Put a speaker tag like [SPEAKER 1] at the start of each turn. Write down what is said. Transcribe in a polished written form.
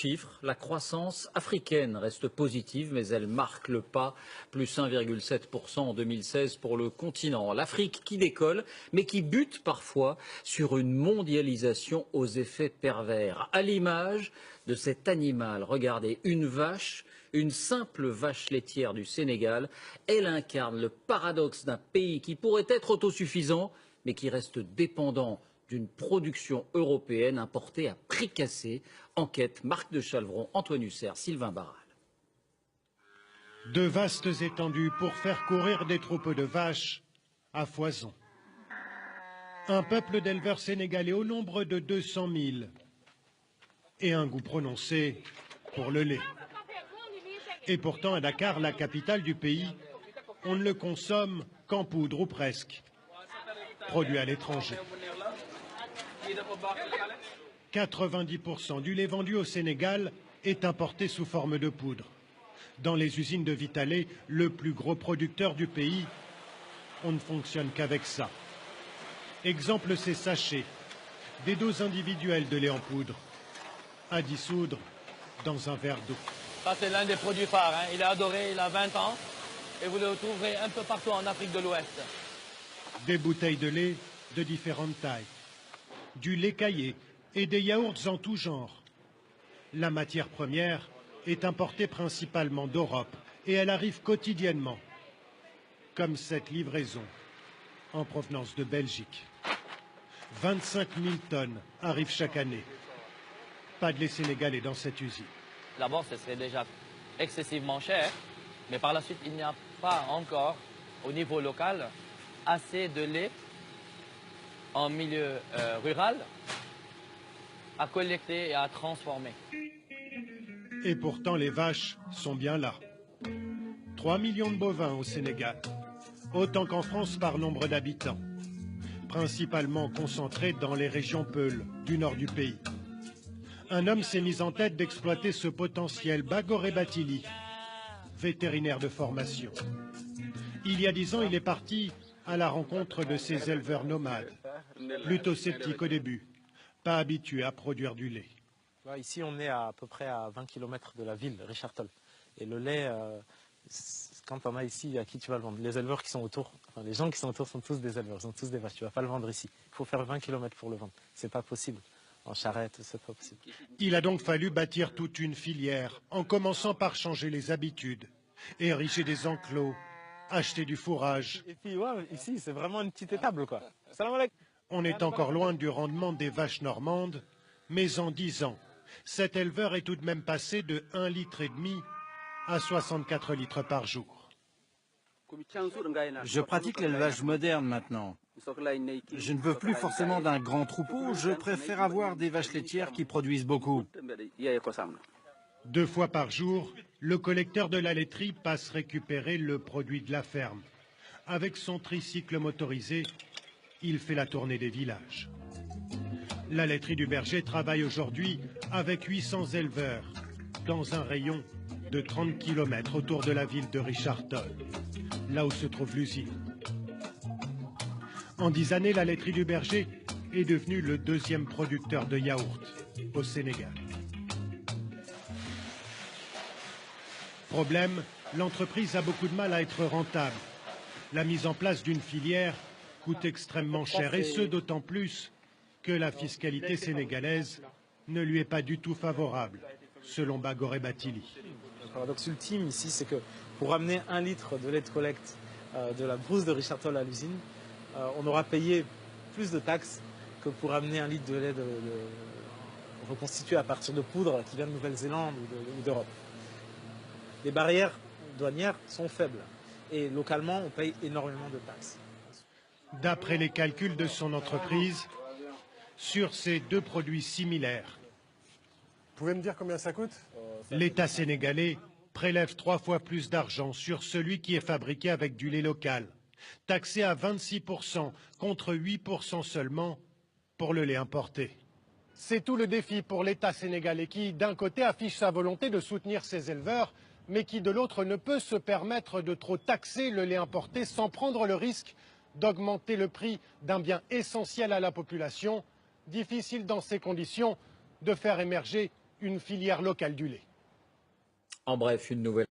[SPEAKER 1] chiffres, la croissance africaine reste positive, mais elle marque le pas, plus 1,7% en 2016 pour le continent. L'Afrique qui décolle, mais qui bute parfois sur une mondialisation aux effets pervers. À l'image de cet animal, regardez, une vache, une simple vache laitière du Sénégal, elle incarne le paradoxe d'un pays qui pourrait être autosuffisant, mais qui reste dépendant d'une production européenne importée à prix cassé. Enquête, Marc de Chalvron, Antoine Hussert, Sylvain Barral.
[SPEAKER 2] De vastes étendues pour faire courir des troupeaux de vaches à foison. Un peuple d'éleveurs sénégalais au nombre de 200 000 et un goût prononcé pour le lait. Et pourtant, à Dakar, la capitale du pays, on ne le consomme qu'en poudre ou presque, produit à l'étranger. 90% du lait vendu au Sénégal est importé sous forme de poudre. Dans les usines de Vitalait, le plus gros producteur du pays, on ne fonctionne qu'avec ça. Exemple, ces sachets, des doses individuelles de lait en poudre, à dissoudre dans un verre d'eau.
[SPEAKER 3] Ça, c'est l'un des produits phares, hein. Il est adoré, il a 20 ans, et vous le trouverez un peu partout en Afrique de l'Ouest.
[SPEAKER 2] Des bouteilles de lait de différentes tailles, du lait caillé et des yaourts en tout genre. La matière première est importée principalement d'Europe et elle arrive quotidiennement, comme cette livraison en provenance de Belgique. 25 000 tonnes arrivent chaque année. Pas de lait sénégalais dans cette usine.
[SPEAKER 3] D'abord, ce serait déjà excessivement cher, mais par la suite, il n'y a pas encore, au niveau local, assez de lait en milieu rural à collecter et à transformer.
[SPEAKER 2] Et pourtant, les vaches sont bien là. 3 millions de bovins au Sénégal, autant qu'en France par nombre d'habitants, principalement concentrés dans les régions Peules du nord du pays. Un homme s'est mis en tête d'exploiter ce potentiel, Bagoré Batili, vétérinaire de formation. Il y a 10 ans, il est parti à la rencontre de ces éleveurs nomades, plutôt sceptiques au début, pas habitués à produire du lait.
[SPEAKER 4] Ici, on est à peu près à 20 km de la ville, Richard-Toll. Et le lait, quand on a ici, à qui tu vas le vendre? Les éleveurs qui sont autour, enfin, les gens qui sont autour sont tous des éleveurs, sont tous des vaches. Tu ne vas pas le vendre ici. Il faut faire 20 km pour le vendre. C'est pas possible. En charrette, c'est pas possible.
[SPEAKER 2] Il a donc fallu bâtir toute une filière, en commençant par changer les habitudes, ériger des enclos, acheter du fourrage.
[SPEAKER 4] Et puis, ouais, ici, c'est vraiment une petite étable, quoi. Salam alaikum.
[SPEAKER 2] On est encore loin du rendement des vaches normandes, mais en 10 ans, cet éleveur est tout de même passé de 1,5 litre à 64 litres par jour.
[SPEAKER 5] Je pratique l'élevage moderne maintenant. Je ne veux plus forcément d'un grand troupeau, je préfère avoir des vaches laitières qui produisent beaucoup.
[SPEAKER 2] 2 fois par jour, le collecteur de la laiterie passe récupérer le produit de la ferme. Avec son tricycle motorisé, il fait la tournée des villages. La laiterie du Berger travaille aujourd'hui avec 800 éleveurs dans un rayon de 30 km autour de la ville de Richard-Toll, là où se trouve l'usine. En 10 années, la laiterie du Berger est devenue le 2e producteur de yaourt au Sénégal. Problème, l'entreprise a beaucoup de mal à être rentable. La mise en place d'une filière coûte extrêmement cher, et ce d'autant plus que la fiscalité sénégalaise ne lui est pas du tout favorable, selon Bagoré Batili.
[SPEAKER 4] Le paradoxe ultime ici, c'est que pour amener 1 litre de lait de collecte de la brousse de Richard-Toll à l'usine, on aura payé plus de taxes que pour amener 1 litre de lait reconstitué à partir de poudre qui vient de Nouvelle-Zélande ou d'Europe. Les barrières douanières sont faibles et localement, on paye énormément de taxes.
[SPEAKER 2] D'après les calculs de son entreprise, sur ces 2 produits similaires,
[SPEAKER 6] Vous pouvez me dire combien ça coûte?
[SPEAKER 2] l'État sénégalais prélève 3 fois plus d'argent sur celui qui est fabriqué avec du lait local, taxé à 26% contre 8% seulement pour le lait importé. C'est tout le défi pour l'État sénégalais qui, d'un côté, affiche sa volonté de soutenir ses éleveurs, mais qui, de l'autre, ne peut se permettre de trop taxer le lait importé sans prendre le risque d'augmenter le prix d'un bien essentiel à la population. Difficile dans ces conditions de faire émerger une filière locale du lait.
[SPEAKER 1] En bref, une nouvelle